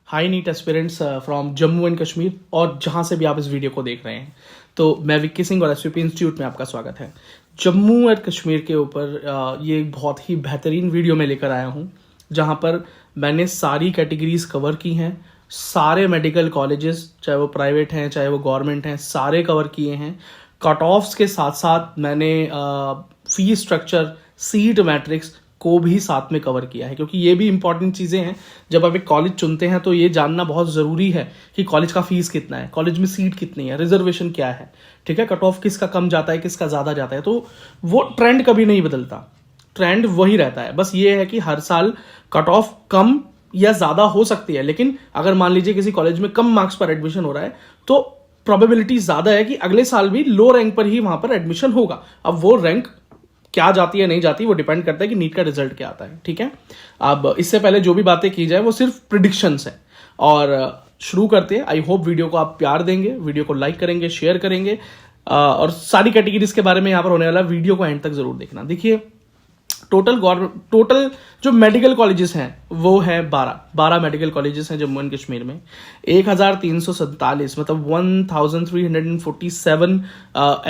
High NEET aspirants from Jammu and Kashmir और जहां से भी आप इस वीडियो को देख रहे हैं, तो मैं विक्की सिंह और एसवीपी इंस्टीट्यूट में आपका स्वागत है। जम्मू एंड कश्मीर के ऊपर ये बहुत ही बेहतरीन वीडियो में लेकर आया हूं, जहां पर मैंने सारी कैटेगरीज कवर की हैं। सारे मेडिकल कॉलेजेस, चाहे वो प्राइवेट हैं चाहे वो गवर्नमेंट हैं, सारे कवर किए हैं। कट ऑफ्स के साथ साथ मैंने फी स्ट्रक्चर, सीट मैट्रिक्स को भी साथ में कवर किया है, क्योंकि ये भी इंपॉर्टेंट चीज़ें हैं। जब आप एक कॉलेज चुनते हैं तो ये जानना बहुत ज़रूरी है कि कॉलेज का फीस कितना है, कॉलेज में सीट कितनी है, रिजर्वेशन क्या है, ठीक है, कट ऑफ किसका कम जाता है, किसका ज़्यादा जाता है। तो वो ट्रेंड कभी नहीं बदलता, ट्रेंड वही रहता है। बस ये है कि हर साल कट ऑफ कम या ज़्यादा हो सकती है, लेकिन अगर मान लीजिए किसी कॉलेज में कम मार्क्स पर एडमिशन हो रहा है तो प्रोबेबिलिटी ज़्यादा है कि अगले साल भी लो रैंक पर ही वहाँ पर एडमिशन होगा। अब वो रैंक क्या जाती है नहीं जाती वो डिपेंड करता है कि नीट का रिजल्ट क्या आता है, ठीक है। अब इससे पहले जो भी बातें की जाए वो सिर्फ प्रिडिक्शंस है। और शुरू करते हैं। आई होप वीडियो को आप प्यार देंगे, वीडियो को लाइक करेंगे, शेयर करेंगे, और सारी कैटेगरीज के बारे में यहाँ पर होने वाला वीडियो को एंड तक जरूर देखना। देखिए, टोटल जो मेडिकल कॉलेजेस हैं वो है 12 मेडिकल कॉलेजेस हैं जम्मू एंड कश्मीर में। 1347 मतलब 1347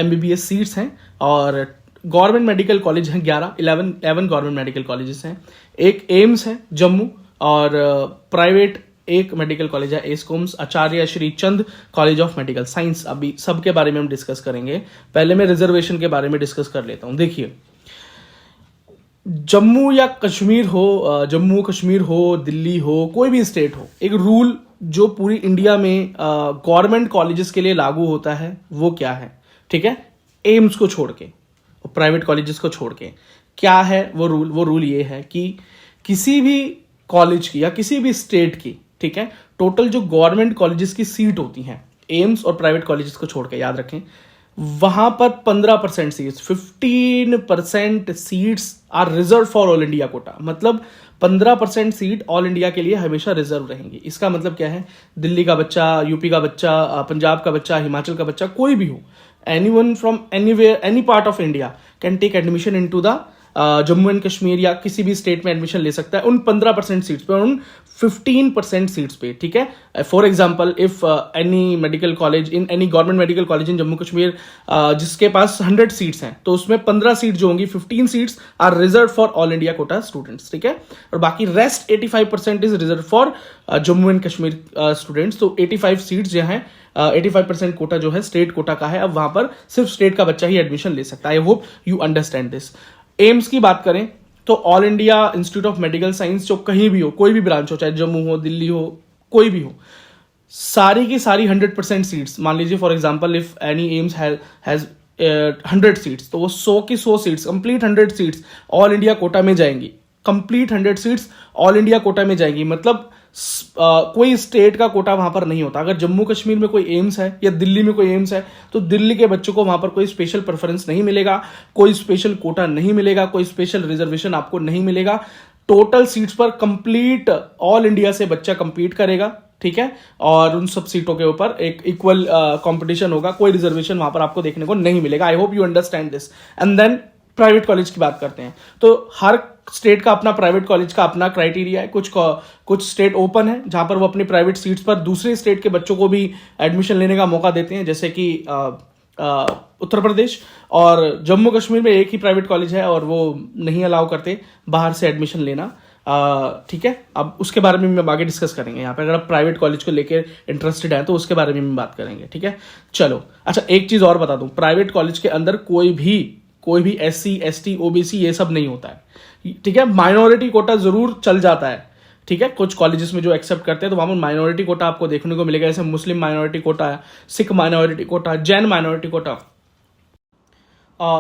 MBBS सीट्स हैं, और गवर्नमेंट मेडिकल कॉलेज हैं 11 गवर्नमेंट मेडिकल कॉलेजेस हैं। एक एम्स है जम्मू, और प्राइवेट एक मेडिकल कॉलेज है एस्कॉम्स, आचार्य श्री चंद कॉलेज ऑफ मेडिकल साइंस। अभी सबके बारे में हम डिस्कस करेंगे। पहले मैं रिजर्वेशन के बारे में डिस्कस कर लेता हूं। देखिए, जम्मू या कश्मीर हो, जम्मू कश्मीर हो, दिल्ली हो, कोई भी स्टेट हो, एक रूल जो पूरी इंडिया में गवर्नमेंट कॉलेजेस के लिए लागू होता है वो क्या है, ठीक है। एम्स को छोड़ के, प्राइवेट कॉलेजेस को छोड़ के क्या है वो रूल ये है कि किसी भी कॉलेज की या किसी भी स्टेट की, ठीक है, टोटल जो गवर्नमेंट कॉलेजेस की सीट होती हैं, एम्स और प्राइवेट कॉलेजेस को छोड़ के, याद रखें, वहां पर 15% seats, 15% seats are reserve for all India quota. मतलब 15% सीट ऑल इंडिया के लिए हमेशा रिजर्व रहेंगी। इसका मतलब क्या है, दिल्ली का बच्चा, यूपी का बच्चा, पंजाब का बच्चा, हिमाचल का बच्चा, कोई भी हो, anyone from anywhere, any part of India can take admission into the Jammu and Kashmir, या किसी भी स्टेट में एडमिशन ले सकता है उन 15% सीट्स पे, उन 15% सीट्स पे, ठीक है। For example, if any medical college in any government medical college in Jammu Kashmir जिसके पास 100 सीट्स हैं, तो उसमें 15 सीट जो होंगी, 15 seats are reserve for all India quota students, ठीक है। और बाकी rest 85% is reserve for Jammu and Kashmir students. तो 85 सीट्स जो हैं, 85% कोटा जो है स्टेट कोटा का है। अब वहां पर सिर्फ स्टेट का बच्चा ही एडमिशन ले सकता है। आई hope you understand this. AIIMS की बात करें तो all India institute of medical science, जो कहीं भी हो, कोई भी ब्रांच हो, चाहे जम्मू हो, दिल्ली हो, कोई भी हो, सारी की सारी 100% सीट्स, मान लीजिए for example if any AIIMS has 100 seats, तो वो 100 की 100 seats, complete 100 seats all India Kota में जाएंगी। Complete 100 seats all India Kota में जाएंगी, मतलब कोई स्टेट का कोटा वहां पर नहीं होता। अगर जम्मू कश्मीर में कोई एम्स है या दिल्ली में कोई एम्स है, तो दिल्ली के बच्चों को वहां पर कोई स्पेशल प्रेफरेंस नहीं मिलेगा, कोई स्पेशल कोटा नहीं मिलेगा, कोई स्पेशल रिजर्वेशन आपको नहीं मिलेगा। टोटल सीट्स पर कंप्लीट ऑल इंडिया से बच्चा कंपीट करेगा, ठीक है, और उन सब सीटों के ऊपर एक इक्वल कंपटीशन होगा। कोई रिजर्वेशन वहां पर आपको देखने को नहीं मिलेगा। I hope you understand this. And then private college की बात करते हैं, तो हर स्टेट का अपना प्राइवेट कॉलेज का अपना क्राइटेरिया है। कुछ स्टेट ओपन है जहां पर वो अपनी प्राइवेट सीट्स पर दूसरे स्टेट के बच्चों को भी एडमिशन लेने का मौका देते हैं, जैसे कि उत्तर प्रदेश। और जम्मू कश्मीर में एक ही प्राइवेट कॉलेज है और वो नहीं अलाउ करते बाहर से एडमिशन लेना, ठीक है। अब उसके बारे में हम आगे डिस्कस करेंगे। यहाँ पे अगर आप प्राइवेट कॉलेज को लेकर इंटरेस्टेड हैं तो उसके बारे में हम बात करेंगे, ठीक है। चलो, अच्छा, एक चीज और बता दूं, प्राइवेट कॉलेज के अंदर कोई भी SC ST OBC ये सब नहीं होता है, ठीक है। माइनॉरिटी कोटा जरूर चल जाता है, ठीक है। कुछ कॉलेजेस में जो एक्सेप्ट करते हैं तो वहां पर माइनॉरिटी कोटा आपको देखने को मिलेगा, जैसे मुस्लिम माइनॉरिटी कोटा है, Sikh minority quota, Jain minority quota.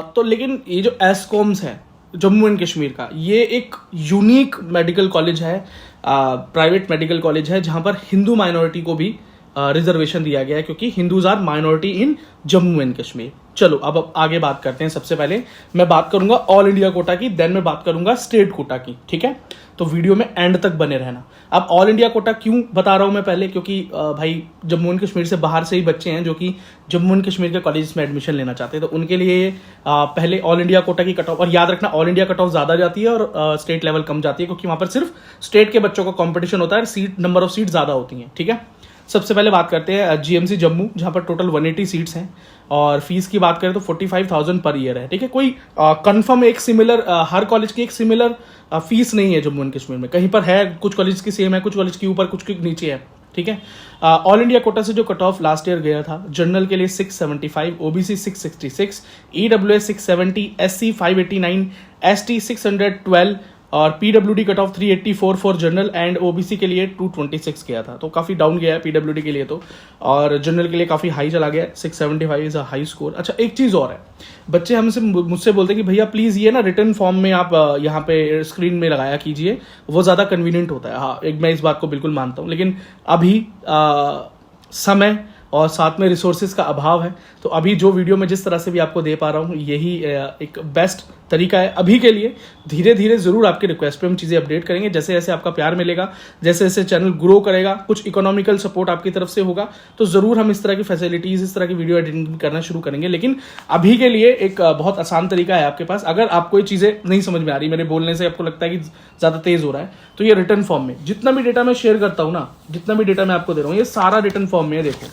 तो लेकिन ये जो एस्कॉम्स है जम्मू एंड कश्मीर का, ये एक यूनिक मेडिकल कॉलेज है, प्राइवेट मेडिकल कॉलेज है, जहां पर हिंदू माइनॉरिटी को भी रिजर्वेशन दिया गया है, क्योंकि Hindus are minority in Jammu and Kashmir. चलो, अब आगे बात करते हैं। सबसे पहले मैं बात करूंगा ऑल इंडिया कोटा की, देन मैं बात करूंगा स्टेट कोटा की, ठीक है। तो वीडियो में एंड तक बने रहना। अब ऑल इंडिया कोटा क्यों बता रहा हूं मैं पहले, क्योंकि भाई जम्मू एंड कश्मीर से बाहर से ही बच्चे हैं जो कि जम्मू एंड कश्मीर के कॉलेज में एडमिशन लेना चाहते हैं, तो उनके लिए पहले ऑल इंडिया कोटा की कट ऑफ, और याद रखना ऑल इंडिया कट ऑफ ज्यादा जाती है और स्टेट लेवल कम जाती है, क्योंकि वहां पर सिर्फ स्टेट के बच्चों का कॉम्पिटिशन होता है, सीट नंबर ऑफ सीट ज्यादा होती है। ठीक है, सबसे पहले बात करते हैं जीएमसी जम्मू, जहां पर टोटल 180 सीट्स हैं और फीस की बात करें तो 45,000 पर ईयर है। ठीक है, कोई कंफर्म एक सिमिलर हर कॉलेज की एक सिमिलर फीस नहीं है जम्मू एंड कश्मीर में, कहीं पर है, कुछ कॉलेज की सेम है, कुछ कॉलेज की ऊपर, कुछ के नीचे है। ठीक है, ऑल इंडिया कोटा से जो कट ऑफ लास्ट ईयर गया था, जनरल के लिए 675, ओबीसी 666, ईडब्ल्यूएस 670, एससी 589, एसटी 612 और PWD cut off 384 for general and OBC के लिए 226 गया था, तो काफी डाउन गया है पीडब्ल्यूडी के लिए तो, और जनरल के लिए काफी हाई चला गया, 675 इज अ हाई स्कोर। अच्छा, एक चीज और है, बच्चे हमसे मुझसे बोलते हैं कि भैया प्लीज ये ना रिटर्न फॉर्म में आप यहाँ पे स्क्रीन में लगाया कीजिए, वो ज्यादा कन्वीनियंट होता है। हाँ, एक मैं इस बात को बिल्कुल मानता हूँ, लेकिन अभी समय और साथ में रिसोर्सेज का अभाव है, तो अभी जो वीडियो मैं जिस तरह से भी आपको दे पा रहा हूँ यही एक बेस्ट तरीका है अभी के लिए। धीरे धीरे जरूर आपके रिक्वेस्ट पे हम चीज़ें अपडेट करेंगे, जैसे जैसे आपका प्यार मिलेगा, जैसे जैसे चैनल ग्रो करेगा, कुछ इकोनॉमिकल सपोर्ट आपकी तरफ से होगा, तो जरूर हम इस तरह की फैसिलिटीज, इस तरह की वीडियो एडिटिंग करना शुरू करेंगे। लेकिन अभी के लिए एक बहुत आसान तरीका है आपके पास, अगर आपको ये चीज़ें नहीं समझ में आ रही, मेरे बोलने से आपको लगता है कि ज़्यादा तेज हो रहा है, तो ये रिटर्न फॉर्म में जितना भी डेटा मैं शेयर करता हूँ ना, जितना भी डेटा मैं आपको दे रहा हूँ, ये सारा रिटर्न फॉर्म में है। देखो,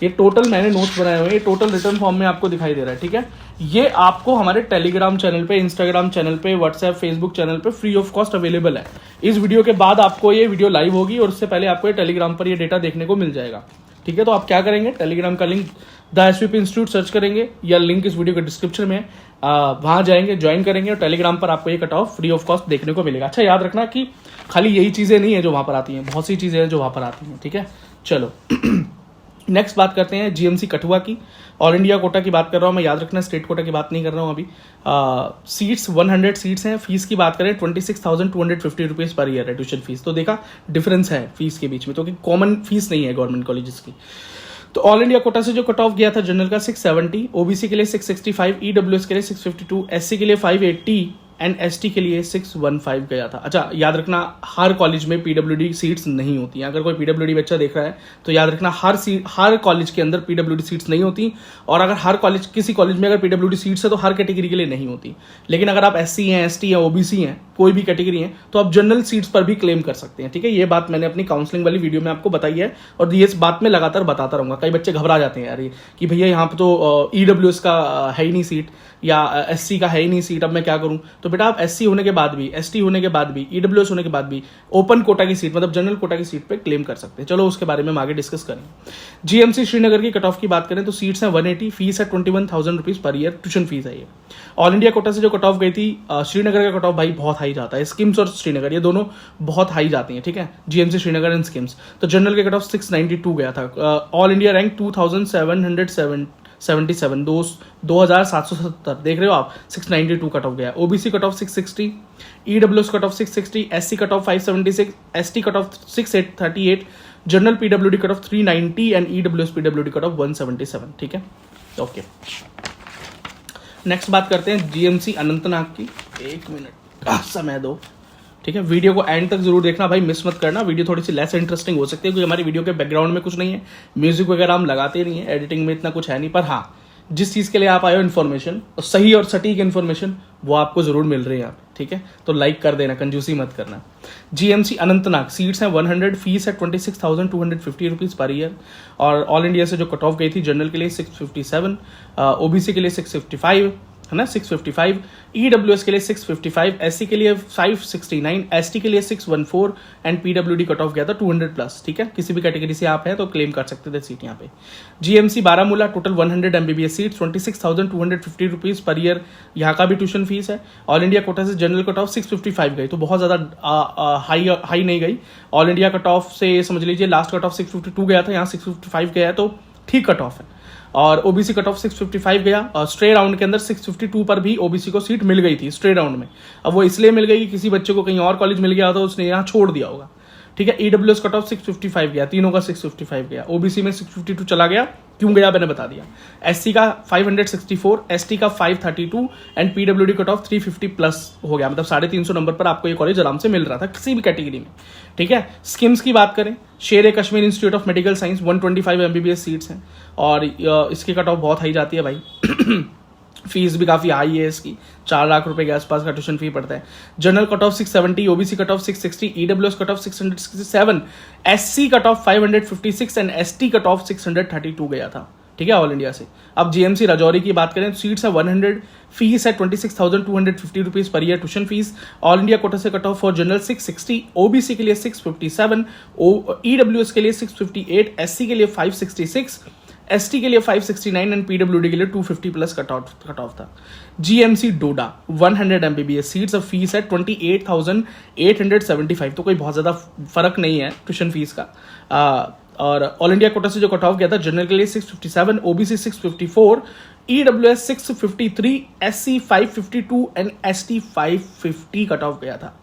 ये टोटल मैंने नोट्स बनाए हुए हैं, ये टोटल रिटर्न फॉर्म में आपको दिखाई दे रहा है। ठीक है, ये आपको हमारे टेलीग्राम चैनल पे, इंस्टाग्राम चैनल पे, व्हाट्सएप, फेसबुक चैनल पे फ्री ऑफ कॉस्ट अवेलेबल है। इस वीडियो के बाद आपको ये वीडियो लाइव होगी और उससे पहले आपको ये टेलीग्राम पर ये डेटा देखने को मिल जाएगा। ठीक है, तो आप क्या करेंगे, टेलीग्राम का link the SVP institute search करेंगे, या लिंक इस वीडियो के डिस्क्रिप्शन में, वहां जाएंगे, ज्वाइन करेंगे और टेलीग्राम पर आपको ये cut off free of cost देखने को मिलेगा। अच्छा, याद रखना कि खाली यही चीजें नहीं है जो वहां पर आती हैं, बहुत सी चीजें हैं जो वहां पर आती हैं। ठीक है, चलो नेक्स्ट बात करते हैं जीएमसी कठुआ की। ऑल इंडिया कोटा की बात कर रहा हूँ मैं, याद रखना स्टेट कोटा की बात नहीं कर रहा हूँ अभी। सीट्स 100 सीट्स हैं। फीस की बात करें 26,250 रुपीज़ पर ईयर है ट्यूशन फीस। तो देखा डिफरेंस है फीस के बीच में, तो कि कॉमन फीस नहीं है गवर्नमेंट कॉलेजेस की। तो ऑल इंडिया कोटा से जो कट ऑफ गया था जनरल का 670, ओबीसी के लिए 665, ईडब्ल्यूएस के लिए 652, एससी के लिए 580 एंड एसटी के लिए 615 गया था। अच्छा, याद रखना हर कॉलेज में पीडब्ल्यूडी सीट्स नहीं होती हैं। अगर कोई पीडब्ल्यूडी बच्चा देख रहा है तो याद रखना हर कॉलेज के अंदर पीडब्ल्यूडी सीट्स नहीं होती, और अगर हर कॉलेज, किसी कॉलेज में अगर पीडब्ल्यूडी सीट्स है तो हर कैटेगरी के लिए नहीं होती। लेकिन अगर आप एससी हैं, एसटी हैं, ओबीसी हैं, कोई भी कैटेगरी है, तो आप जनरल सीट्स पर भी क्लेम कर सकते हैं। ठीक है, ये बात मैंने अपनी काउंसलिंग वाली वीडियो में आपको बताई है और ये इस बात में लगातार बताता रहूंगा। कई बच्चे घबरा जाते हैं यार कि भैया यहाँ पे तो ईडब्ल्यूएस का है ही नहीं सीट, या एससी का है ही नहीं सीट, अब मैं क्या करूं। तो बेटा आप एससी होने के बाद भी, एसटी होने के बाद भी, ईडब्ल्यूएस होने के बाद भी ओपन कोटा की सीट, मतलब जनरल कोटा की सीट पे क्लेम कर सकते हैं। चलो उसके बारे में हम आगे डिस्कस करेंगे। जीएमसी श्रीनगर की कट ऑफ की बात करें तो सीट्स हैं 180, फीस है 21,000 rupees per year, tuition fees है ये। ऑल इंडिया कोटा से जो कट ऑफ गई थी, श्रीनगर का कट ऑफ भाई बहुत हाई जाता है, स्किम्स और श्रीनगर ये दोनों बहुत हाई जाती हैं। ठीक है, जीएमसी श्रीनगर एंड स्किम्स। तो जनरल के कट ऑफ 692 गया था। ऑल इंडिया रैंक 2777, 2770 देख रहे हो आप, 692 कट ऑफ गया। OBC cut off 660, EWS cut off 660, SC cut off 576, ST cut off 638, general PWD cut off 390 and EWS PWD cut off 177। ठीक है, ओके। नेक्स्ट बात करते हैं जीएमसी अनंतनाग की। एक मिनट समय दो। ठीक है, वीडियो को एंड तक जरूर देखना भाई, मिस मत करना। वीडियो थोड़ी सी लेस इंटरेस्टिंग हो सकती है क्योंकि हमारी वीडियो के बैकग्राउंड में कुछ नहीं है, म्यूजिक वगैरह हम लगाते नहीं है, एडिटिंग में इतना कुछ है नहीं, पर हाँ जिस चीज के लिए आप आए हो इन्फॉर्मेशन, और सही और सटीक इन्फॉर्मेशन, वो आपको जरूर मिल रही है यहाँ पे। ठीक है, तो लाइक कर देना, कंजूसी मत करना। जीएमसी अनंतनाग सीट्स हैं 100, फीस है 26,250 रुपीज़ पर ईयर। और ऑल इंडिया से जो कट ऑफ गई थी जनरल के लिए 657, ओबीसी के लिए 655 है ना, 655, ईडब्ल्यूएस के लिए 655, एससी के लिए 569, एसटी के लिए 614 एंड पीडब्ल्यूडी कट ऑफ गया था 200 प्लस। ठीक है, किसी भी कैटेगरी से आप हैं तो क्लेम कर सकते थे सीट यहाँ पे। GMC Baramulla total 100 MBBS seat, 26,250 rupees per year, यहाँ का भी ट्यूशन फीस है। ऑल इंडिया कोटा से जनरल कट ऑफ 655 गई, तो बहुत ज़्यादा हाई नहीं गई। ऑल इंडिया कट ऑफ से समझ लीजिए लास्ट कट ऑफ 652 गया था, यहाँ 655 गया है, तो ठीक कट ऑफ है। और ओबीसी कट ऑफ 655 गया, और स्ट्रे राउंड के अंदर 652 पर भी ओबीसी को सीट मिल गई थी स्ट्रे राउंड में। अब वो इसलिए मिल गई कि किसी बच्चे को कहीं और कॉलेज मिल गया तो उसने यहाँ छोड़ दिया होगा। ठीक है। ईडब्ल्यूएस कट ऑफ 655 गया, तीनों का 655 गया। ओबीसी में 652 चला गया, क्यों गया मैंने बता दिया। एससी का 564, एसटी का 532 and PWD cut off 350 plus हो गया, मतलब 350 नंबर पर आपको ये कॉलेज आराम से मिल रहा था किसी भी कैटेगरी में, ठीक है। स्किम्स की बात करें, Sher e Kashmir institute of medical science 125 MBBS seats हैं और इसकी कट ऑफ बहुत हाई जाती है भाई। फीस भी काफी हाई है इसकी, 4 लाख रुपए के आसपास का ट्यूशन फी पड़ता है। General cut off 670, OBC cut off 660, EWS cut off 667, SC cut off 556 and ST cut off 632 गया था, ठीक है, ऑल इंडिया से। अब जीएमसी राजौरी की बात करें तो सीट्स है 100, फीस है 26,250 rupees per year tuition fees. All India quota से cut off for general 660, OBC के लिए 657, ईडब्ल्यूएस के लिए 658, एससी के लिए 566, एसटी के लिए 569 एंड पीडब्ल्यूडी के लिए 250 प्लस कट ऑफ था। जीएमसी डोडा 100 एमबीबीएस सीट्स, फीस है 28,875, तो कोई बहुत ज्यादा फर्क नहीं है ट्यूशन फीस का। और ऑल इंडिया कोटा से जो कट ऑफ गया था, जनरल के लिए 657, OBC 654, EWS 653, SC 552 and ST 550 cut off गया था।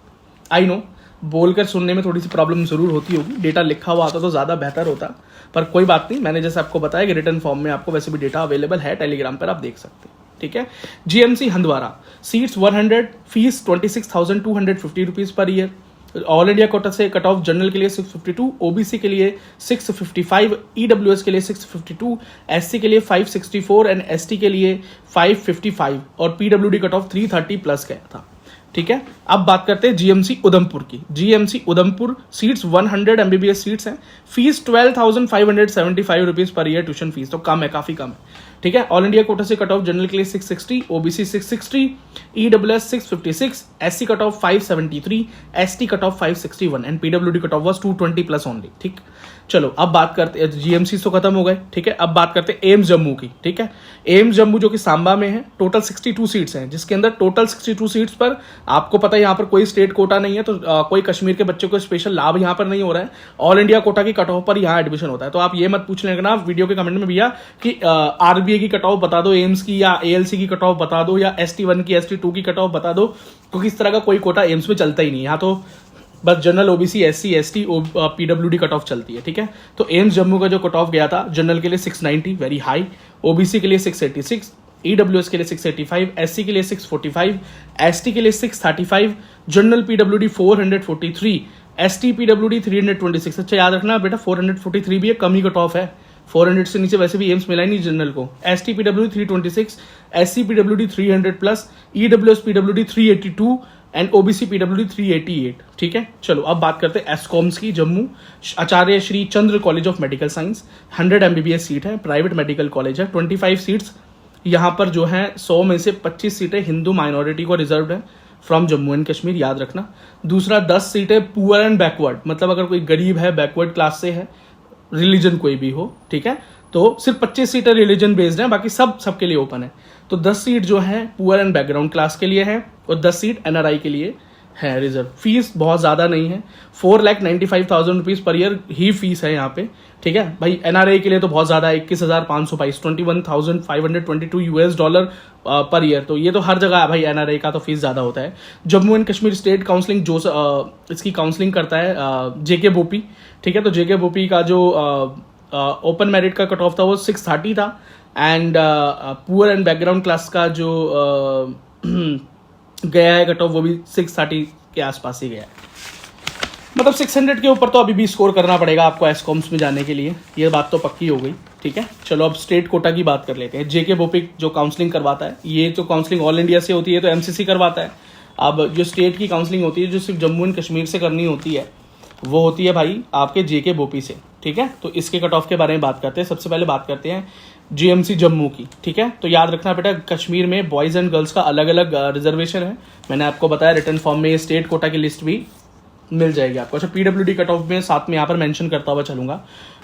आई नो बोलकर सुनने में थोड़ी सी प्रॉब्लम जरूर होती होगी, डेटा लिखा हुआ आता तो ज्यादा बेहतर होता, पर कोई बात नहीं, मैंने जैसे आपको बताया कि रिटर्न फॉर्म में आपको वैसे भी डेटा अवेलेबल है, टेलीग्राम पर आप देख सकते हैं, ठीक है। GMC Handwara seats 100, fees 26,250 rupees per year. All India quota से कट ऑफ जनरल के लिए 652, ओबीसी के लिए 655, ईडब्ल्यूएस के लिए 652, एससी के लिए 564 एंड एसटी के लिए 555 और पीडब्ल्यूडी कट ऑफ 330 प्लस गया था, ठीक है। अब बात करते हैं जीएमसी उधमपुर की। GMC Udhampur seats 100 MBBS seats हैं, fees 12,575 rupees per year tuition fees, तो कम है, काफी कम है, ठीक है। ऑल इंडिया कोटा से कट ऑफ जनरल के लिए 660, OBC 660, EWS 656, SC cut off 573, ST cut off 561 and PWD cut off was 220 plus only, ठीक। चलो अब बात करते हैं, जीएमसी तो खत्म हो गए, ठीक है। अब बात करते हैं एम्स जम्मू की, ठीक है। एम्स जम्मू जो कि सांबा में है, टोटल 62 सीट्स हैं, जिसके अंदर टोटल 62 सीट्स पर आपको पता है यहाँ पर कोई स्टेट कोटा नहीं है, तो कोई कश्मीर के बच्चों को स्पेशल लाभ यहाँ पर नहीं हो रहा है, ऑल इंडिया कोटा की कट ऑफ पर यहाँ एडमिशन होता है। तो आप ये मत पूछ लेना वीडियो के कमेंट में भैया कि आरबीए की कट ऑफ बता दो, एम्स की या एएलसी की कट ऑफ बता दो, या ST1 की ST2 की कट ऑफ बता दो, क्योंकि इस तरह का कोई कोटा एम्स में चलता ही नहीं है। यहाँ तो बस general, OBC, SC, ST, PWD cut off चलती है, ठीक है। तो एम्स जम्मू का जो कट ऑफ गया था, जनरल के लिए 690 वेरी हाई, ओबीसी के लिए 686, ईडब्ल्यूएस के लिए 685, एससी के लिए 645, एसटी के लिए 635, जनरल पीडब्ल्यूडी 443, एसटी पीडब्ल्यूडी 326। अच्छा याद रखना बेटा 443 भी है, कम ही कट ऑफ है, 400 से नीचे वैसे भी एम्स मिला ही नहीं जनरल को। ST PWD 326, SC PWD 300 plus, EWS PWD 382 and OBC PWD 388, ठीक है। चलो अब बात करते हैं एस्कॉम्स की। Jammu Acharya Shri Chandra college of medical science 100 MBBS seat है, प्राइवेट मेडिकल कॉलेज है, 25 सीट्स यहाँ पर जो है 100 में से 25 सीटें हिंदू माइनॉरिटी को रिजर्व है फ्रॉम जम्मू एंड कश्मीर, याद रखना। दूसरा 10 सीटें पुअर एंड बैकवर्ड, मतलब अगर कोई गरीब है, बैकवर्ड क्लास से है, रिलीजन कोई भी हो, ठीक है, तो सिर्फ 25 सीटें रिलीजन बेस्ड हैं, बाकी सबके लिए ओपन है। तो 10 सीट जो है पुअर एंड बैकग्राउंड क्लास के लिए है और 10 सीट एनआरआई के लिए है रिजर्व। फीस बहुत ज्यादा नहीं है, 4,95,000 रुपीज पर ईयर ही फीस है यहाँ पे, ठीक है भाई। एनआरआई के लिए तो बहुत ज्यादा है, 21,522, $21,522 पर ईयर, तो ये तो हर जगह है भाई, एनआरआई का तो फीस ज्यादा होता है। Jammu and Kashmir state counselling जो इसकी काउंसलिंग करता है जेके बोपी, ठीक है। तो जेके बोपी का जो ओपन मेरिट का कट ऑफ था वो 630 था and poor and background class का जो गया है कट ऑफ वो भी 630 के आसपास ही गया है, मतलब 600 के ऊपर तो अभी भी स्कोर करना पड़ेगा आपको एस्कॉम्स में जाने के लिए, ये बात तो पक्की हो गई, ठीक है। चलो अब स्टेट कोटा की बात कर लेते हैं। जेके बोपिक जो काउंसलिंग करवाता है, ये तो काउंसलिंग ऑल इंडिया से होती है, तो एमसीसी करवाता है। अब जो स्टेट की काउंसलिंग होती है, जो सिर्फ जम्मू एंड कश्मीर से करनी होती है, वो होती है भाई आपके जेके बोपी से, ठीक है। तो इसके कट ऑफ के बारे में बात करते हैं। सबसे पहले बात करते हैं जीएमसी जम्मू की, ठीक है। तो याद रखना बेटा कश्मीर में बॉयज एंड गर्ल्स का अलग अलग रिजर्वेशन है, मैंने आपको बताया रिटर्न फॉर्म में स्टेट कोटा की लिस्ट भी मिल जाएगी आपको। अच्छा पीडब्ल्यूडी कट ऑफ में साथ में यहाँ पर मेंशन करता हुआ चलूंगा,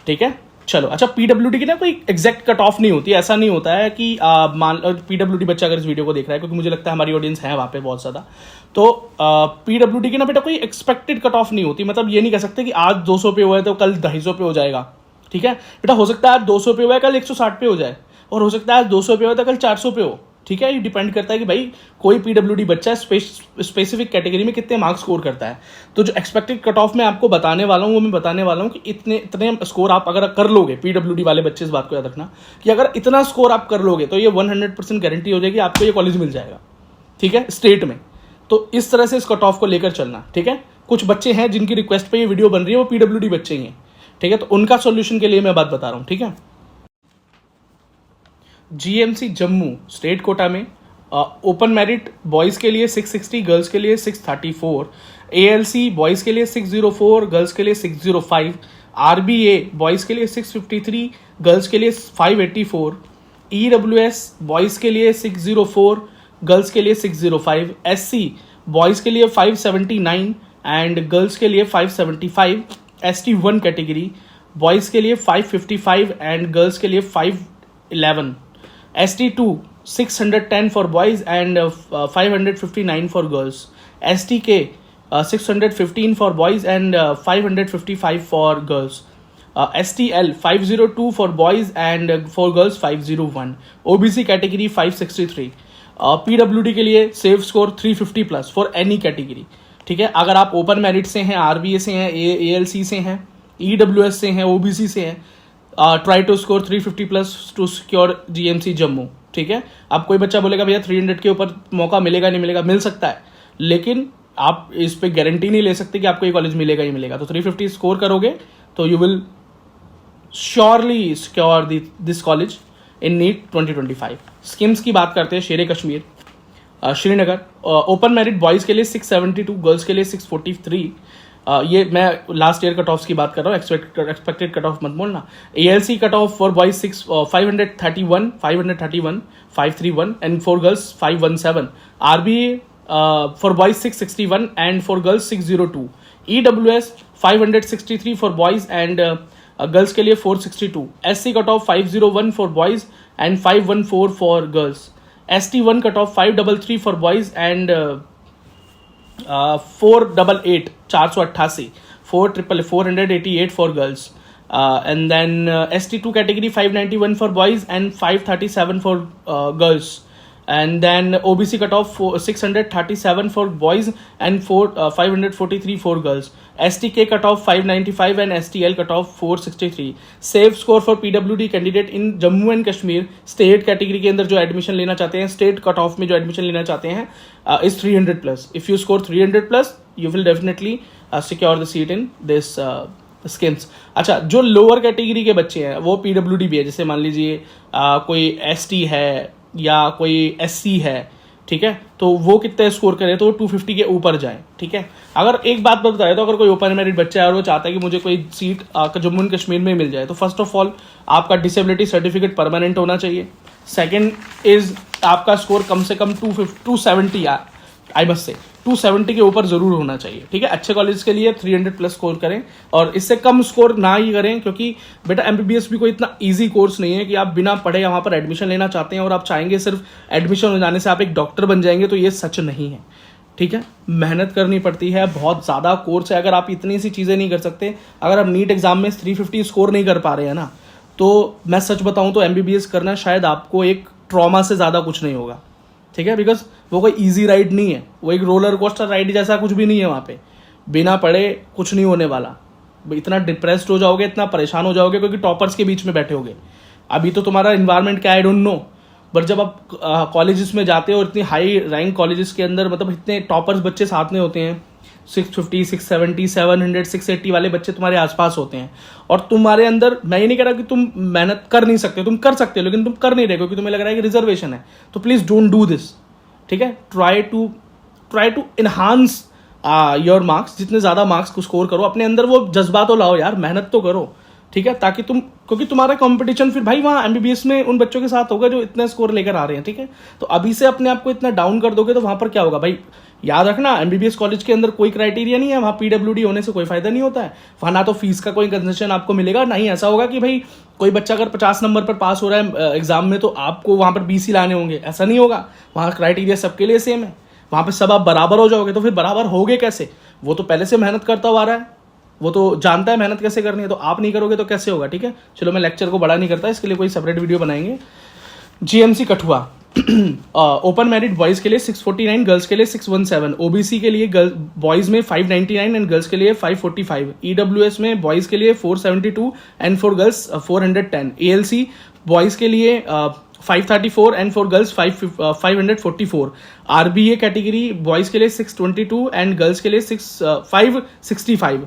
ठीक है। चलो अच्छा पीडब्ल्यूडी की ना कोई एग्जैक्ट कट ऑफ नहीं होती, ऐसा नहीं होता है कि मान पीडब्ल्यूडी बच्चा अगर इस वीडियो को देख रहा है, क्योंकि मुझे लगता है हमारी ऑडियंस है वहाँ पे बहुत ज्यादा, तो पीडब्ल्यूडी की ना बेटा कोई एक्सपेक्टेड कट ऑफ नहीं होती, मतलब ये नहीं कह सकते कि आज 200 पे हुआ है तो कल 250 पे हो जाएगा, ठीक है बेटा। हो सकता है आज 200 पे हुआ है कल 160 पे हो जाए, और हो सकता है आज 200 पे हुआ है तो कल 400 पे हो, ठीक है। ये डिपेंड करता है कि भाई कोई पीडब्ल्यूडी बच्चा स्पेसिफिक कैटेगरी में कितने मार्क्स स्कोर करता है। तो जो एक्सपेक्टेड कट ऑफ मैं आपको बताने वाला हूँ वो मैं बताने वाला हूँ कि इतने स्कोर आप अगर कर लोगे, पीडब्ल्यूडी वाले बच्चे इस बात को याद रखना कि अगर इतना स्कोर आप कर लोगे तो ये 100% गारंटी हो जाएगी आपको ये कॉलेज मिल जाएगा, ठीक है, स्टेट में। तो इस तरह से इस कट ऑफ को लेकर चलना, ठीक है। कुछ बच्चे हैं जिनकी रिक्वेस्ट पे ये वीडियो बन रही है, वो पीडब्ल्यूडी बच्चे ही हैं, ठीक है। तो उनका सॉल्यूशन के लिए मैं बात बता रहा हूँ, ठीक है। जीएमसी जम्मू स्टेट कोटा में ओपन मेरिट बॉयज़ के लिए 660, गर्ल्स के लिए 634, एएलसी बॉयज़ के लिए 604, गर्ल्स के लिए 605, आरबीए बॉयज़ के लिए 653, गर्ल्स के लिए 584, ईडब्ल्यूएस बॉयज़ के लिए 604, गर्ल्स के लिए 605, एससी बॉयज़ के लिए 579 एंड गर्ल्स के लिए 575, एसटी 1 कैटेगरी बॉयज़ के लिए 555 एंड गर्ल्स के लिए 511, ST2 610 for boys and 559 for girls. STK 615 for boys and 555 for girls. STL 502 for boys and for girls 501. OBC category 563. PWD के लिए safe score 350 plus for any category, ठीक है। अगर आप ओपन मेरिट से हैं, आरबीए से हैं, एएलसी से हैं, ईडब्ल्यूएस से हैं, ओबीसी से हैं, try to score 350 plus to secure GMC Jammu, ठीक है। अब कोई बच्चा बोलेगा भैया 300 के ऊपर मौका मिलेगा नहीं मिलेगा, मिल सकता है, लेकिन आप इस पे गारंटी नहीं ले सकते कि आपको ये कॉलेज मिलेगा ही मिलेगा। तो 350 स्कोर करोगे तो you will surely secure this college in NEET 2025। Schemes की बात करते हैं। Sher Kashmir Srinagar open merit boys के लिए 672, गर्ल्स के लिए 643। ये मैं लास्ट ईयर कट ऑफ की बात कर रहा हूँ, एक्सपेक्टेड कट ऑफ मत बोलना। ALC cut off for boys 531, 531 and for girls 517। RBA for boys 661 and for girls 602। EWS 563 for boys and girls के लिए 462। SC cut off 501 for boys and 514 for girls. ST1 cut off 533 for boys and 488 488, 488 for girls, and then ST2 category 591 for boys and 537 for girls, and then OBC cutoff 637 for boys and 543 for girls. STK cutoff 595 and STL cutoff 463. Safe score for PWD candidate in Jammu and Kashmir state category के अंदर जो admission लेना चाहते हैं, state cut off में जो admission लेना चाहते हैं, is 300 plus. If you score 300 plus you will definitely secure the seat in this schemes. अच्छा, जो लोअर कैटेगरी के बच्चे हैं वो पीडब्ल्यूडी भी है, जैसे मान लीजिए कोई एसटी है या कोई एससी है, ठीक है, तो वो कितने स्कोर करे तो 250 के ऊपर जाए, ठीक है। अगर एक बात बताए तो अगर कोई ओपन मेरिट बच्चा है और वो चाहता है कि मुझे कोई सीट जम्मू एंड कश्मीर में मिल जाए, तो फर्स्ट ऑफ ऑल आपका डिसेबिलिटी सर्टिफिकेट परमानेंट होना चाहिए। सेकंड इज आपका स्कोर कम से कम 270 आई मस्ट से 270 के ऊपर जरूर होना चाहिए, ठीक है। अच्छे कॉलेज के लिए 300 प्लस स्कोर करें और इससे कम स्कोर ना ही करें, क्योंकि बेटा एमबीबीएस भी कोई इतना इजी कोर्स नहीं है कि आप बिना पढ़े वहां पर एडमिशन लेना चाहते हैं और आप चाहेंगे सिर्फ एडमिशन हो जाने से आप एक डॉक्टर बन जाएंगे, तो ये सच नहीं है, ठीक है। मेहनत करनी पड़ती है, बहुत ज़्यादा कोर्स है। अगर आप इतनी सी चीज़ें नहीं कर सकते, अगर आप नीट एग्जाम में 350 स्कोर नहीं कर पा रहे हैं ना, तो मैं सच बताऊं तो एमबीबीएस करना शायद आपको एक ट्रॉमा से ज़्यादा कुछ नहीं होगा, ठीक है। बिकॉज वो कोई इजी राइड नहीं है, वो एक रोलर कोस्टर राइड जैसा कुछ भी नहीं है। वहाँ पे बिना पढ़े कुछ नहीं होने वाला। इतना डिप्रेस्ड हो जाओगे, इतना परेशान हो जाओगे क्योंकि टॉपर्स के बीच में बैठे होगे। अभी तो तुम्हारा इन्वायरमेंट क्या, आई डोंट नो, बट जब आप कॉलेजेस में जाते हो और इतनी हाई रैंक कॉलेजेस के अंदर, मतलब इतने टॉपर्स बच्चे साथ में होते हैं, 650, 670, 700, 680 वाले बच्चे तुम्हारे आसपास होते हैं, और तुम्हारे अंदर, मैं ये नहीं कह रहा कि तुम मेहनत कर नहीं सकते, तुम कर सकते हो, लेकिन तुम कर नहीं रहे क्योंकि तुम्हें लग रहा है कि रिजर्वेशन है। तो प्लीज डोंट डू दिस, ठीक है। Try to enhance your marks. जितने ज़्यादा मार्क्स को स्कोर करो, अपने अंदर वो जज्बा तो लाओ यार, मेहनत तो करो, ठीक है, ताकि तुम, क्योंकि तुम्हारा कंपटीशन फिर भाई वहाँ एमबीबीएस में उन बच्चों के साथ होगा जो इतने स्कोर लेकर आ रहे हैं, ठीक है। तो अभी से अपने आप को इतना डाउन कर दोगे तो वहाँ पर क्या होगा भाई। याद रखना, एमबीबीएस कॉलेज के अंदर कोई क्राइटेरिया नहीं है, वहाँ पीडब्ल्यूडी होने से कोई फायदा नहीं होता है। वहाँ ना तो फीस का कोई कंसेशन आपको मिलेगा, ना ही ऐसा होगा कि भाई कोई बच्चा अगर 50 नंबर पर पास हो रहा है एग्जाम में तो आपको वहाँ पर 20 ही लाने होंगे, ऐसा नहीं होगा। वहाँ क्राइटेरिया सबके लिए सेम है, वहाँ पर सब आप बराबर हो जाओगे। तो फिर बराबर होगे कैसे? वो तो पहले से मेहनत करता हुआ आ रहा है, वो तो जानता है मेहनत कैसे करनी है, तो आप नहीं करोगे तो कैसे होगा, ठीक है। चलो मैं लेक्चर को बड़ा नहीं करता, इसके लिए कोई सेपरेट वीडियो बनाएंगे। GMC Kathua open merit boys के लिए 649, गर्ल्स के लिए 617, ओबीसी के लिए बॉयज में 599 एंड गर्ल्स के लिए 545, ईडब्ल्यूएस में बॉयज के लिए 472 and for girls 410, ALC boys के लिए 534 and for girls 544, RBA category boys के लिए 622 एंड गर्ल्स के लिए 565,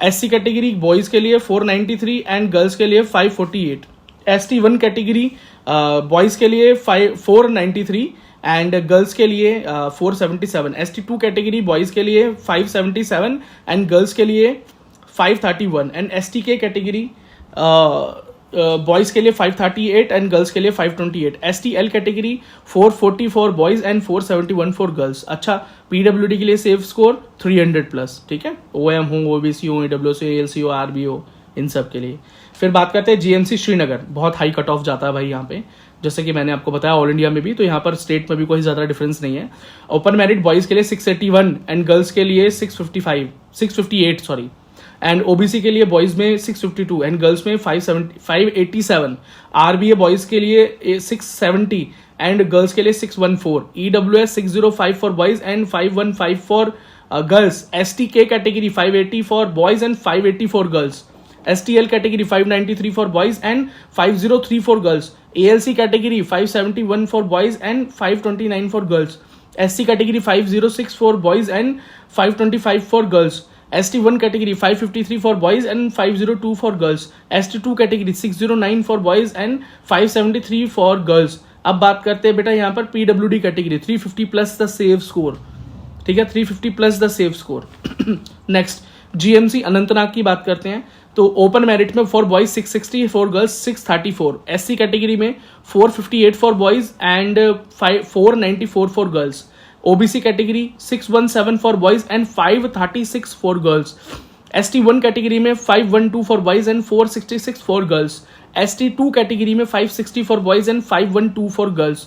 एससी कैटेगरी बॉयज के लिए 493 एंड गर्ल्स के लिए 548, ST 1 कैटेगरी बॉयज के लिए 493 एंड गर्ल्स के लिए 477, ST 2 कैटेगरी बॉयज के लिए 577 एंड गर्ल्स के लिए 531 एंड ST के कैटेगरी बॉयज के लिए 538 एंड गर्ल्स के लिए 528, STL category 440 for boys and 471 for girls. अच्छा, पीडब्ल्यूडी के लिए सेफ स्कोर 300 प्लस, ठीक है, ओएम हो, ओबीसी हो, ईडब्ल्यूएस हो, एएलसी हो, आरबी हो, इन सब के लिए। फिर बात करते हैं जीएमसी श्रीनगर, बहुत हाई कट ऑफ जाता है भाई यहाँ पे, जैसे कि मैंने आपको बताया ऑल इंडिया में भी, तो यहाँ पर स्टेट में भी कोई ज्यादा डिफरेंस नहीं है। ओपन मेरिट बॉयज के लिए 681 एंड गर्ल्स के लिए 658 सॉरी, एंड ओबीसी के लिए बॉयज में 652 एंड गर्ल्स में 587, आरबीए बॉयज के लिए 670 एंड गर्ल्स के लिए 614, EWS 605 for boys and 515 for girls, STK category 580 for boys and 580 for girls, STL category 593 for boys and 503 for girls, ALC category 571 for boys and 529 for girls, SC category 506 for boys and 525 for girls, ST1 category 553 for boys and 502 for girls, ST2 category 609 for boys and 573 for girls। अब बात करते हैं बेटा यहाँ पर PWD category 350 plus the save score, ठीक है, 350 plus the save score. Next GMC Anantnag की बात करते हैं, तो ओपन मेरिट में for boys 660 for girls 634, SC category में 458 for boys and 494 for girls, OBC category 617 for boys and 536 for girls, ST1 category में 512 for boys and 466 for girls, ST2 category में 560 for boys and 512 for girls,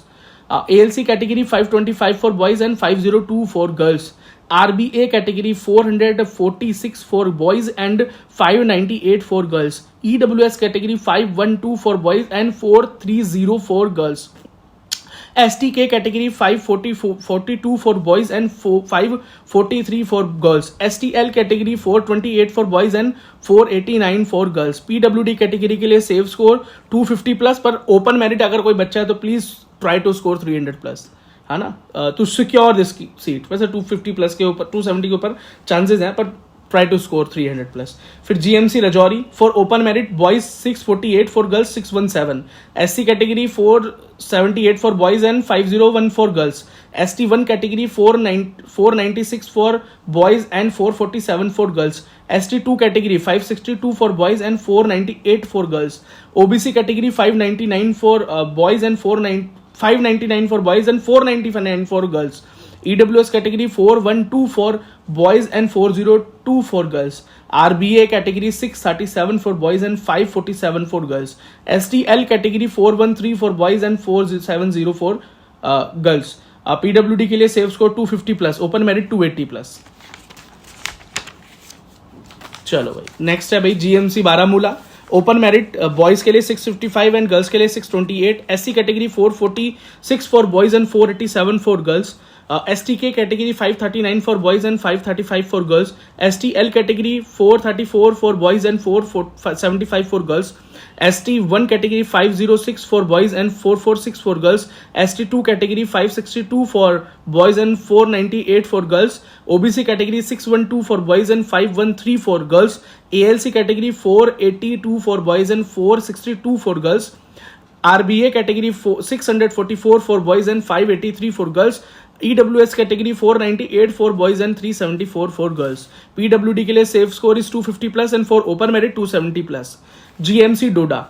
ALC category 525 for boys and 502 for girls, RBA category 446 for boys and 598 for girls, EWS category 512 for boys and 430 for girls, STK category 542 for boys and 543 for girls, STL category 428 for boys and 489 for girls। PWD category के लिए safe score 250 plus, पर open merit अगर कोई बच्चा है तो please try to score 300 plus, है ना, टू सिक्योर दिस सीट। वैसे 250 प्लस के ऊपर 270 के ऊपर चांसेस हैं, पर ट्राई टू स्कोर 300 प्लस। फिर GMC Rajouri for open merit boys 648 for girls 617, SC category 478 for boys and 501 for girls, ST1 category 496 for boys and 447 for girls, ST2 category 562 for boys and 498 for girls, OBC category 599 for boys and 599 for boys and 499 for girls, EWS category 412 for boys and 402 for girls, RBA category 637 for boys and 547 for girls, STL category 413 for boys and 470 for girls। PWD के लिए safe score 250 plus, open merit 280 plus. चलो भाई next है भाई GMC Baramulla, open merit boys के लिए 655 and girls के लिए 628, SC category 446 for boys and 487 for girls, STK category 539 for boys and 535 for girls, STL category 434 for boys and 475 for girls, ST1 category 506 for boys and 446 for girls, ST2 category 562 for boys and 498 for girls, OBC category 612 for boys and 513 for girls, ALC category 482 for boys and 462 for girls, RBA category 644 for boys and 583 for girls, EWS category 498 for boys and 374 for girls. PWD के लिए safe score is 250 plus and for open merit 270 plus. GMC Doda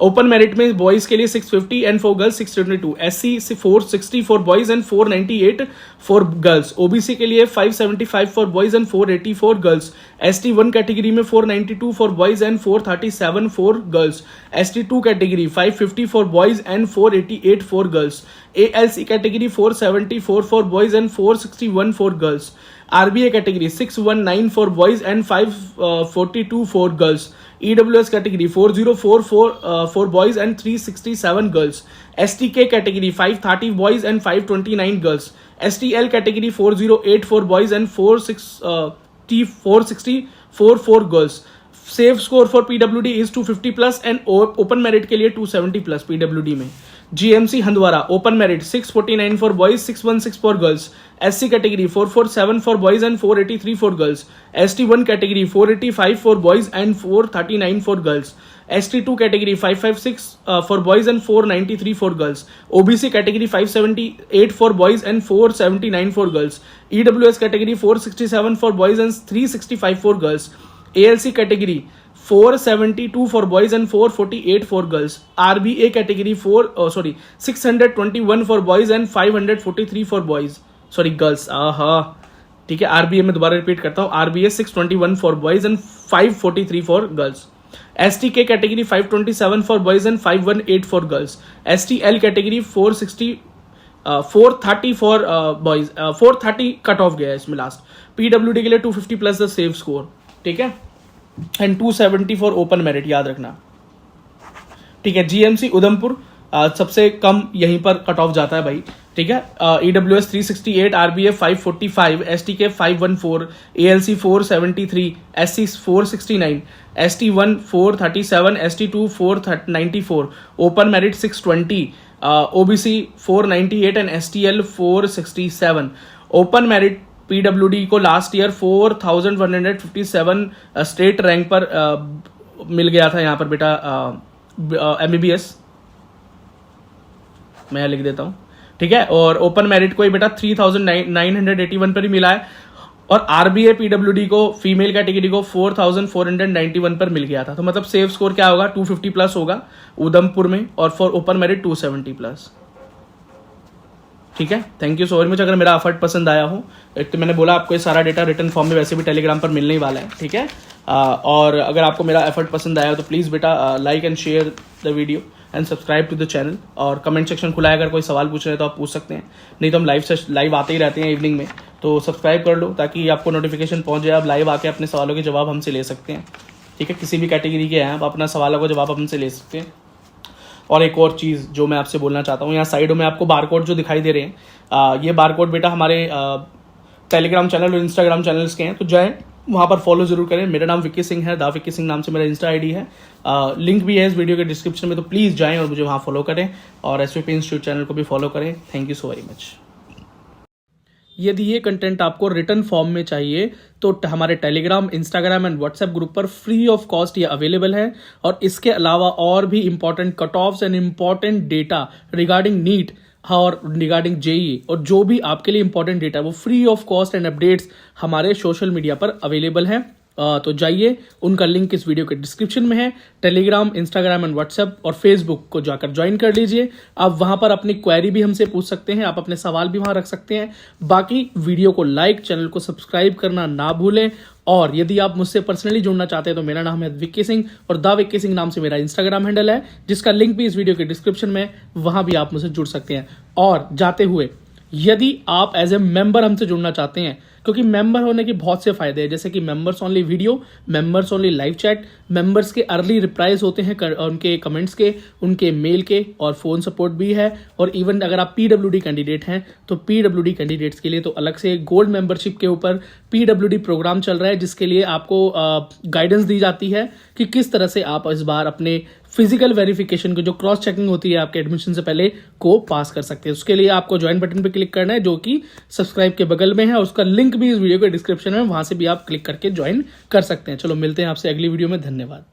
open merit में boys के लिए 650 and for girls 622, SC 460 for boys and 498 for girls, OBC के लिए 575 for boys and 480 for girls, ST1 category में 492 for boys and 437 for girls, ST2 category 550 for boys and 488 for girls, ALC category 474 for boys and 461 for girls, RBA category 619 for boys and 542 for girls. EWS category 4044 for boys and 367 girls. STK category 530 boys and 529 girls. STL category 408 for boys and 464 for girls. Safe score for PWD is 250 plus and open merit के लिए 270 plus PWD में. GMC Handwara open merit 649 for boys 616 for girls. SC category 447 for boys and 483 for girls. ST1 category 485 for boys and 439 for girls. ST2 category 556 for boys and 493 for girls. OBC category 578 for boys and 479 for girls. EWS category 467 for boys and 365 for girls. ALC category 472 for boys and 448 for girls. RBA category 621 for boys and 543 for boys. Sorry girls. ठीक है, RBA में दोबारा repeat करता हूँ. RBA 621 for boys and 543 for girls. STK category 527 for boys and 518 for girls. STL category 430 for boys. 430 cut off गया है इसमें last. PWD के लिए 250 प्लस द सेव स्कोर. ठीक है, एंड 270 फॉर ओपन मेरिट, याद रखना. ठीक है, जीएमसी उधमपुर सबसे कम यहीं पर कट ऑफ जाता है भाई. ठीक है, EWS 368, RBA 545, STK 514, ALC 473, SC 469, ST1 437, ST2 494, open merit 620, OBC 498 and STL 467. Open merit PWD को लास्ट ईयर 4157 स्टेट रैंक पर मिल गया था. यहाँ पर बेटा MBBS मैं लिख देता हूँ. ठीक है, और ओपन मेरिट को बेटा 3981 पर ही मिला है. और RBA पीडब्ल्यूडी को फीमेल कैटेगरी को 4491 पर मिल गया था. तो मतलब सेफ स्कोर क्या होगा, 250 प्लस होगा उधमपुर में, और फॉर ओपन मेरिट 270 प्लस. ठीक है, thank you so very much. अगर मेरा एफर्ट पसंद आया हो, एक तो मैंने बोला आपको ये सारा डेटा रिटर्न फॉर्म में वैसे भी टेलीग्राम पर मिलने ही वाला है. ठीक है, और अगर आपको मेरा एफर्ट पसंद आया हो तो प्लीज़ बेटा like and share the video and subscribe to the channel. और कमेंट सेक्शन खुला है, अगर कोई सवाल पूछ रहे हैं तो आप पूछ सकते हैं. नहीं तो हम लाइव आते ही रहते हैं इवनिंग में, तो सब्सक्राइब कर लो ताकि आपको नोटिफिकेशन पहुंच जाए. आप लाइव आके अपने सवालों के जवाब हमसे ले सकते हैं. ठीक है, किसी भी कैटेगरी के हैं आप अपना सवालों का जवाब हमसे ले सकते हैं. और एक और चीज़ जो मैं आपसे बोलना चाहता हूँ, यहाँ साइडों में आपको बारकोड जो दिखाई दे रहे हैं, ये बारकोड बेटा हमारे टेलीग्राम चैनल और इंस्टाग्राम चैनल्स के हैं. तो जाएं वहाँ पर फॉलो जरूर करें. मेरा नाम विक्की सिंह है, दा विक्की सिंह नाम से मेरा इंस्टा ID है. लिंक भी है इस वीडियो के डिस्क्रिप्शन में, तो प्लीज़ जाएं और मुझे वहाँ फॉलो करें. और SVP इंस्टीट्यूट चैनल को भी फॉलो करें. Thank you so very much. यदि ये कंटेंट आपको रिटर्न फॉर्म में चाहिए तो हमारे Telegram, Instagram and WhatsApp group पर फ्री ऑफ कॉस्ट ये अवेलेबल है. और इसके अलावा और भी important cut offs and important data regarding NEET और रिगार्डिंग JEE और जो भी आपके लिए इंपॉर्टेंट डेटा वो free of cost and updates हमारे सोशल मीडिया पर अवेलेबल है. तो जाइए, उनका लिंक इस वीडियो के डिस्क्रिप्शन में है. टेलीग्राम, इंस्टाग्राम एंड व्हाट्सएप और फेसबुक को जाकर ज्वाइन कर लीजिए. आप वहां पर अपनी क्वेरी भी हमसे पूछ सकते हैं, आप अपने सवाल भी वहां रख सकते हैं. बाकी वीडियो को लाइक, चैनल को सब्सक्राइब करना ना भूलें. और यदि आप मुझसे पर्सनली जुड़ना चाहते हैं तो मेरा नाम है विक्की सिंह और दा विक्की सिंह नाम से मेरा इंस्टाग्राम हैंडल है, जिसका लिंक भी इस वीडियो के डिस्क्रिप्शन में, वहां भी आप मुझसे जुड़ सकते हैं. और जाते हुए यदि आप एज ए मेंबर हमसे जुड़ना चाहते हैं, क्योंकि मेंबर होने के बहुत से फायदे हैं, जैसे कि members only video, members only live chat, members के अर्ली रिप्लाईज होते हैं उनके कमेंट्स के, उनके मेल के, और फोन सपोर्ट भी है. और इवन अगर आप PWD कैंडिडेट हैं तो PWD कैंडिडेट्स के लिए तो अलग से गोल्ड मेंबरशिप के ऊपर PWD प्रोग्राम चल रहा है, जिसके लिए आपको गाइडेंस दी जाती है कि किस तरह से आप इस बार अपने फिजिकल वेरिफिकेशन को, जो क्रॉस चेकिंग होती है आपके एडमिशन से पहले, को पास कर सकते हैं. उसके लिए आपको ज्वाइन बटन पे क्लिक करना है जो कि सब्सक्राइब के बगल में है. उसका लिंक भी इस वीडियो के डिस्क्रिप्शन में, वहां से भी आप क्लिक करके ज्वाइन कर सकते हैं. चलो मिलते हैं आपसे अगली वीडियो में. धन्यवाद.